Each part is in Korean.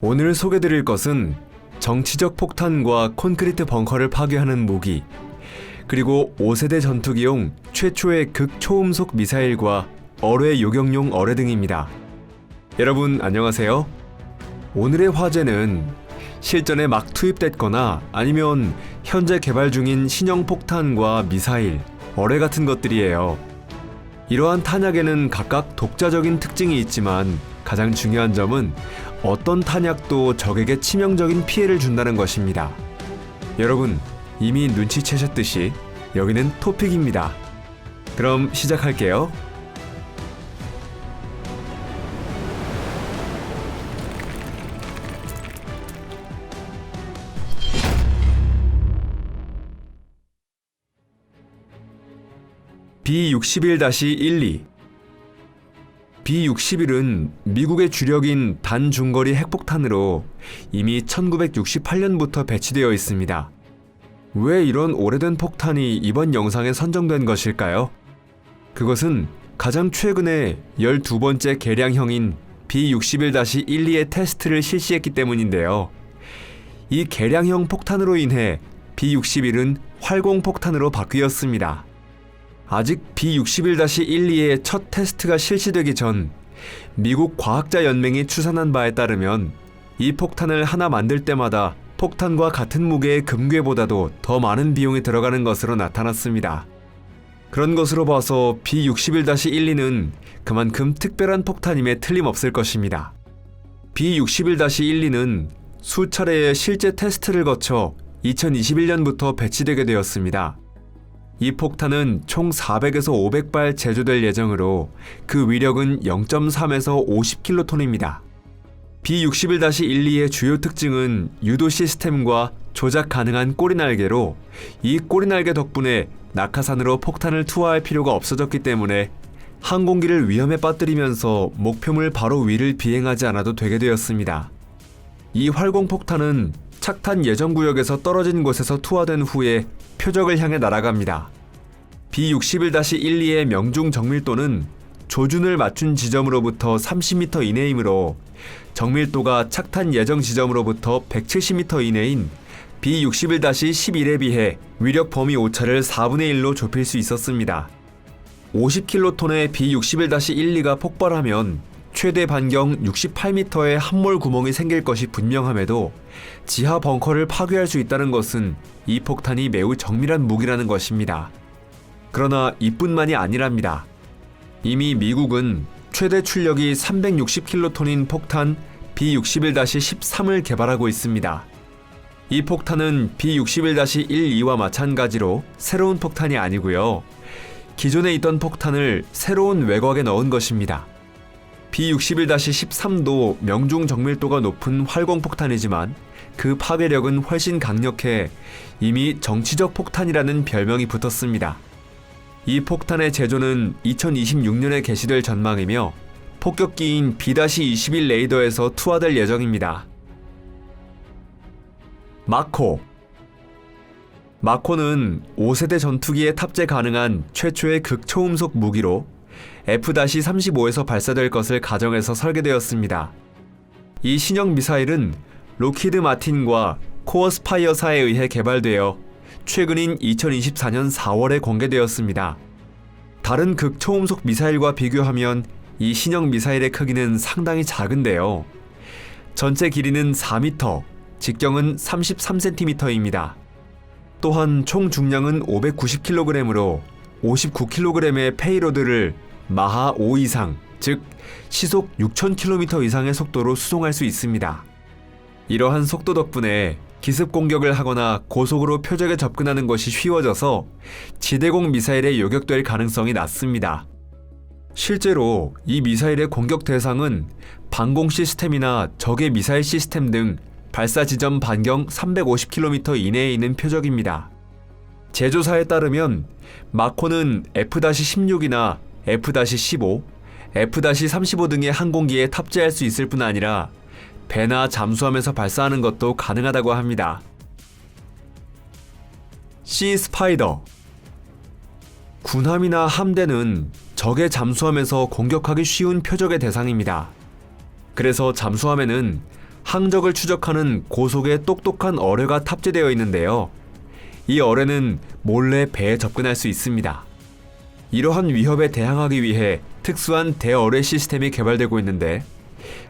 오늘 소개드릴 것은 정치적 폭탄과 콘크리트 벙커를 파괴하는 무기, 그리고 5세대 전투기용 최초의 극초음속 미사일과 어뢰 요격용 어뢰 등입니다. 여러분 안녕하세요. 오늘의 화제는 실전에 막 투입됐거나 아니면 현재 개발 중인 신형 폭탄과 미사일, 어뢰 같은 것들이에요. 이러한 탄약에는 각각 독자적인 특징이 있지만 가장 중요한 점은 어떤 탄약도 적에게 치명적인 피해를 준다는 것입니다. 여러분 이미 눈치채셨듯이 여기는 토픽입니다. 그럼 시작할게요. B-61-12 B-61은 미국의 주력인 단중거리 핵폭탄으로 이미 1968년부터 배치되어 있습니다. 왜 이런 오래된 폭탄이 이번 영상에 선정된 것일까요? 그것은 가장 최근에 12번째 개량형인 B-61-12의 테스트를 실시했기 때문인데요. 이 개량형 폭탄으로 인해 B-61은 활공폭탄으로 바뀌었습니다. 아직 B-61-12의 첫 테스트가 실시되기 전 미국 과학자연맹이 추산한 바에 따르면 이 폭탄을 하나 만들 때마다 폭탄과 같은 무게의 금괴보다도 더 많은 비용이 들어가는 것으로 나타났습니다. 그런 것으로 봐서 B-61-12는 그만큼 특별한 폭탄임에 틀림없을 것입니다. B-61-12는 수차례의 실제 테스트를 거쳐 2021년부터 배치되게 되었습니다. 이 폭탄은 총 400에서 500발 제조될 예정으로 그 위력은 0.3에서 50킬로톤입니다. B-61-12의 주요 특징은 유도 시스템과 조작 가능한 꼬리날개로 이 꼬리날개 덕분에 낙하산으로 폭탄을 투하할 필요가 없어졌기 때문에 항공기를 위험에 빠뜨리면서 목표물 바로 위를 비행하지 않아도 되게 되었습니다. 이 활공폭탄은 착탄 예정 구역에서 떨어진 곳에서 투하된 후에 표적을 향해 날아갑니다. B-61-12의 명중 정밀도는 조준을 맞춘 지점으로부터 30m 이내이므로 정밀도가 착탄 예정 지점으로부터 170m 이내인 B-61-11에 비해 위력 범위 오차를 4분의 1로 좁힐 수 있었습니다. 50킬로톤의 B-61-12가 폭발하면 최대 반경 68m의 함몰 구멍이 생길 것이 분명함에도 지하 벙커를 파괴할 수 있다는 것은 이 폭탄이 매우 정밀한 무기라는 것입니다. 그러나 이뿐만이 아니랍니다. 이미 미국은 최대 출력이 360킬로톤인 폭탄 B-61-13을 개발하고 있습니다. 이 폭탄은 B-61-12와 마찬가지로 새로운 폭탄이 아니고요. 기존에 있던 폭탄을 새로운 외곽에 넣은 것입니다. B-61-13도 명중 정밀도가 높은 활공폭탄이지만 그 파괴력은 훨씬 강력해 이미 정치적 폭탄이라는 별명이 붙었습니다. 이 폭탄의 제조는 2026년에 개시될 전망이며 폭격기인 B-21 레이더에서 투하될 예정입니다. 마코 마코는 5세대 전투기에 탑재 가능한 최초의 극초음속 무기로 F-35에서 발사될 것을 가정해서 설계되었습니다. 이 신형 미사일은 록히드 마틴과 코어 스파이어사에 의해 개발되어 최근인 2024년 4월에 공개되었습니다. 다른 극초음속 미사일과 비교하면 이 신형 미사일의 크기는 상당히 작은데요. 전체 길이는 4m, 직경은 33cm입니다. 또한 총 중량은 590kg으로 59kg의 페이로드를 마하 5 이상, 즉 시속 6000km 이상의 속도로 수송할 수 있습니다. 이러한 속도 덕분에 기습 공격을 하거나 고속으로 표적에 접근하는 것이 쉬워져서 지대공 미사일에 요격될 가능성이 낮습니다. 실제로 이 미사일의 공격 대상은 방공 시스템이나 적의 미사일 시스템 등 발사 지점 반경 350km 이내에 있는 표적입니다. 제조사에 따르면 마코는 F-16이나 F-15, F-35 등의 항공기에 탑재할 수 있을 뿐 아니라 배나 잠수함에서 발사하는 것도 가능하다고 합니다. 시 스파이더 군함이나 함대는 적의 잠수함에서 공격하기 쉬운 표적의 대상입니다. 그래서 잠수함에는 항적을 추적하는 고속의 똑똑한 어뢰가 탑재되어 있는데요. 이 어뢰는 몰래 배에 접근할 수 있습니다. 이러한 위협에 대항하기 위해 특수한 대어뢰 시스템이 개발되고 있는데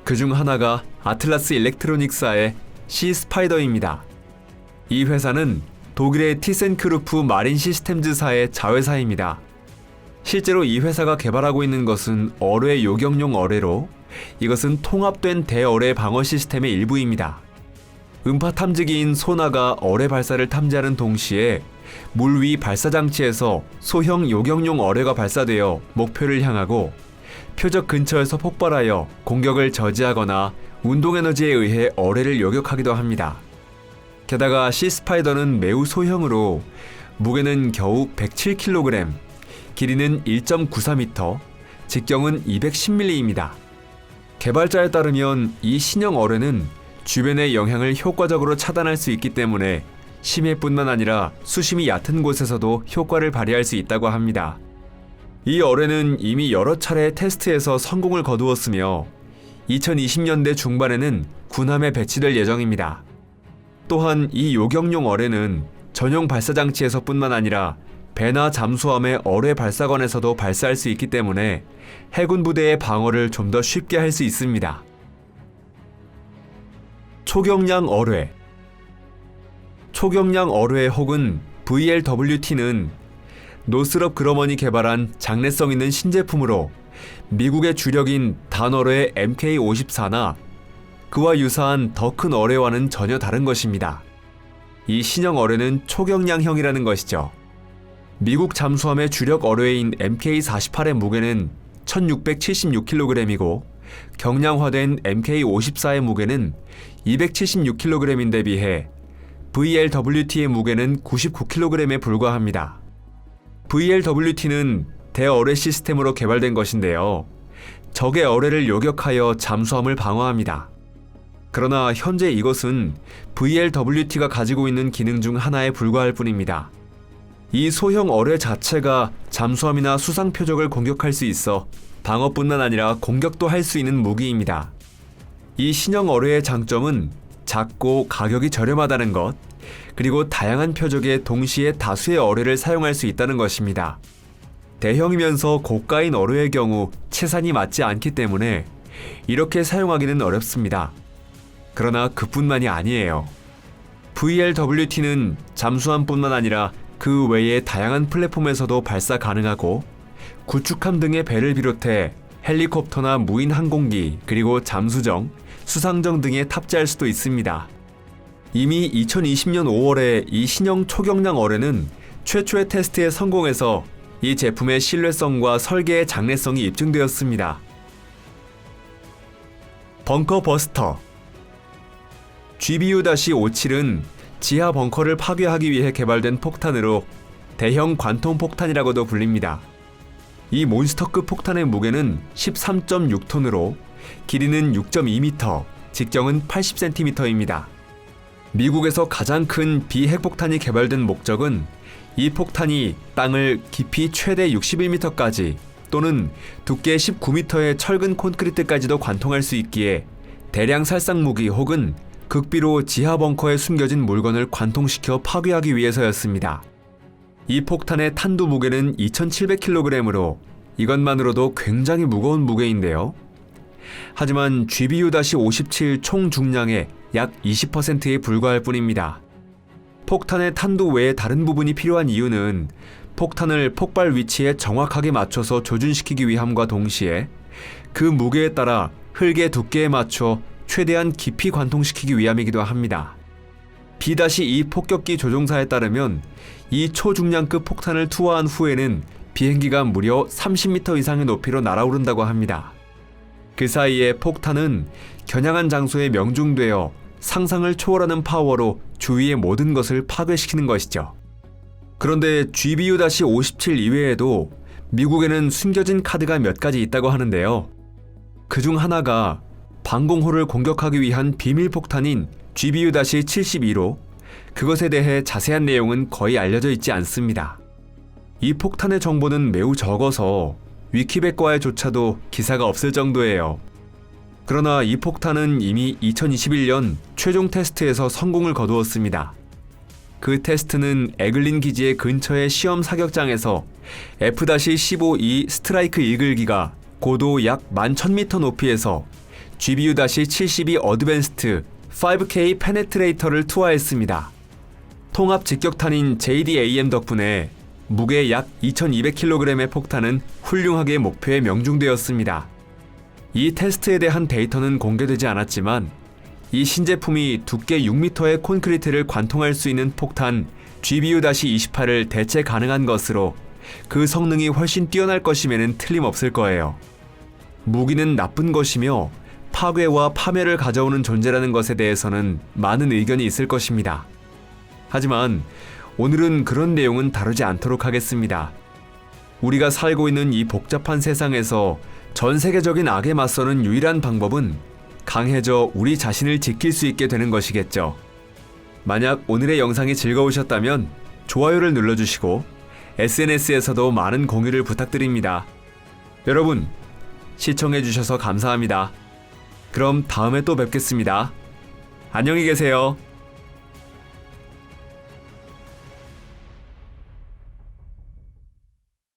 그중 하나가 아틀라스 일렉트로닉사의 시스파이더입니다. 이 회사는 독일의 티센크루프 마린 시스템즈사의 자회사입니다. 실제로 이 회사가 개발하고 있는 것은 어뢰 요격용 어뢰로 이것은 통합된 대어뢰 방어 시스템의 일부입니다. 음파 탐지기인 소나가 어뢰 발사를 탐지하는 동시에 물 위 발사 장치에서 소형 요격용 어뢰가 발사되어 목표를 향하고 표적 근처에서 폭발하여 공격을 저지하거나 운동 에너지에 의해 어뢰를 요격하기도 합니다. 게다가 시스파이더는 매우 소형으로 무게는 겨우 107kg, 길이는 1.94m, 직경은 210mm입니다. 개발자에 따르면 이 신형 어뢰는 주변의 영향을 효과적으로 차단할 수 있기 때문에 심해뿐만 아니라 수심이 얕은 곳에서도 효과를 발휘할 수 있다고 합니다. 이 어뢰는 이미 여러 차례 테스트에서 성공을 거두었으며 2020년대 중반에는 군함에 배치될 예정입니다. 또한 이 요격용 어뢰는 전용 발사장치에서뿐만 아니라 배나 잠수함의 어뢰 발사관에서도 발사할 수 있기 때문에 해군 부대의 방어를 좀 더 쉽게 할 수 있습니다. 초경량 어뢰. 초경량 어뢰 혹은 VLWT는 노스럽 그러먼이 개발한 장래성 있는 신제품으로 미국의 주력인 단어뢰 MK54나 그와 유사한 더 큰 어뢰와는 전혀 다른 것입니다. 이 신형 어뢰는 초경량형이라는 것이죠. 미국 잠수함의 주력 어뢰인 MK48의 무게는 1676kg이고 경량화된 MK54의 무게는 276kg인데 비해 VLWT의 무게는 99kg에 불과합니다. VLWT는 대어뢰 시스템으로 개발된 것인데요. 적의 어뢰를 요격하여 잠수함을 방어합니다. 그러나 현재 이것은 VLWT가 가지고 있는 기능 중 하나에 불과할 뿐입니다. 이 소형 어뢰 자체가 잠수함이나 수상 표적을 공격할 수 있어 방어뿐만 아니라 공격도 할 수 있는 무기입니다. 이 신형 어뢰의 장점은 작고 가격이 저렴하다는 것, 그리고 다양한 표적에 동시에 다수의 어뢰를 사용할 수 있다는 것입니다. 대형이면서 고가인 어뢰의 경우 채산이 맞지 않기 때문에 이렇게 사용하기는 어렵습니다. 그러나 그뿐만이 아니에요. VLWT는 잠수함뿐만 아니라 그 외의 다양한 플랫폼에서도 발사 가능하고 구축함 등의 배를 비롯해 헬리콥터나 무인 항공기 그리고 잠수정, 수상정 등에 탑재할 수도 있습니다. 이미 2020년 5월에 이 신형 초경량 어뢰는 최초의 테스트에 성공해서 이 제품의 신뢰성과 설계의 장래성이 입증되었습니다. 벙커 버스터. GBU-57은 지하 벙커를 파괴하기 위해 개발된 폭탄으로 대형 관통 폭탄이라고도 불립니다. 이 몬스터급 폭탄의 무게는 13.6톤으로 길이는 6.2m, 직경은 80cm입니다. 미국에서 가장 큰 비핵폭탄이 개발된 목적은 이 폭탄이 땅을 깊이 최대 61m까지 또는 두께 19m의 철근 콘크리트까지도 관통할 수 있기에 대량 살상 무기 혹은 극비로 지하 벙커에 숨겨진 물건을 관통시켜 파괴하기 위해서였습니다. 이 폭탄의 탄두 무게는 2700kg으로 이것만으로도 굉장히 무거운 무게인데요. 하지만 GBU-57 총 중량의 약 20%에 불과할 뿐입니다. 폭탄의 탄두 외에 다른 부분이 필요한 이유는 폭탄을 폭발 위치에 정확하게 맞춰서 조준시키기 위함과 동시에 그 무게에 따라 흙의 두께에 맞춰 최대한 깊이 관통시키기 위함이기도 합니다. B-2 폭격기 조종사에 따르면 이 초중량급 폭탄을 투하한 후에는 비행기가 무려 30m 이상의 높이로 날아오른다고 합니다. 그 사이에 폭탄은 겨냥한 장소에 명중되어 상상을 초월하는 파워로 주위의 모든 것을 파괴시키는 것이죠. 그런데 GBU-57 이외에도 미국에는 숨겨진 카드가 몇 가지 있다고 하는데요. 그중 하나가 방공호를 공격하기 위한 비밀 폭탄인 GBU-72로 그것에 대해 자세한 내용은 거의 알려져 있지 않습니다. 이 폭탄의 정보는 매우 적어서 위키백과에조차도 기사가 없을 정도예요. 그러나 이 폭탄은 이미 2021년 최종 테스트에서 성공을 거두었습니다. 그 테스트는 에글린 기지의 근처의 시험 사격장에서 F-15E 스트라이크 이글기가 고도 약 11,000m 높이에서 GBU-72 어드밴스트 5K 페네트레이터를 투하했습니다. 통합 직격탄인 JDAM 덕분에 무게 약 2,200kg의 폭탄은 훌륭하게 목표에 명중되었습니다. 이 테스트에 대한 데이터는 공개되지 않았지만 이 신제품이 두께 6m의 콘크리트를 관통할 수 있는 폭탄 GBU-28을 대체 가능한 것으로 그 성능이 훨씬 뛰어날 것임에는 틀림없을 거예요. 무기는 나쁜 것이며 파괴와 파멸을 가져오는 존재라는 것에 대해서는 많은 의견이 있을 것입니다. 하지만 오늘은 그런 내용은 다루지 않도록 하겠습니다. 우리가 살고 있는 이 복잡한 세상에서 전 세계적인 악에 맞서는 유일한 방법은 강해져 우리 자신을 지킬 수 있게 되는 것이겠죠. 만약 오늘의 영상이 즐거우셨다면 좋아요를 눌러주시고 SNS에서도 많은 공유를 부탁드립니다. 여러분, 시청해주셔서 감사합니다. 그럼 다음에 또 뵙겠습니다. 안녕히 계세요.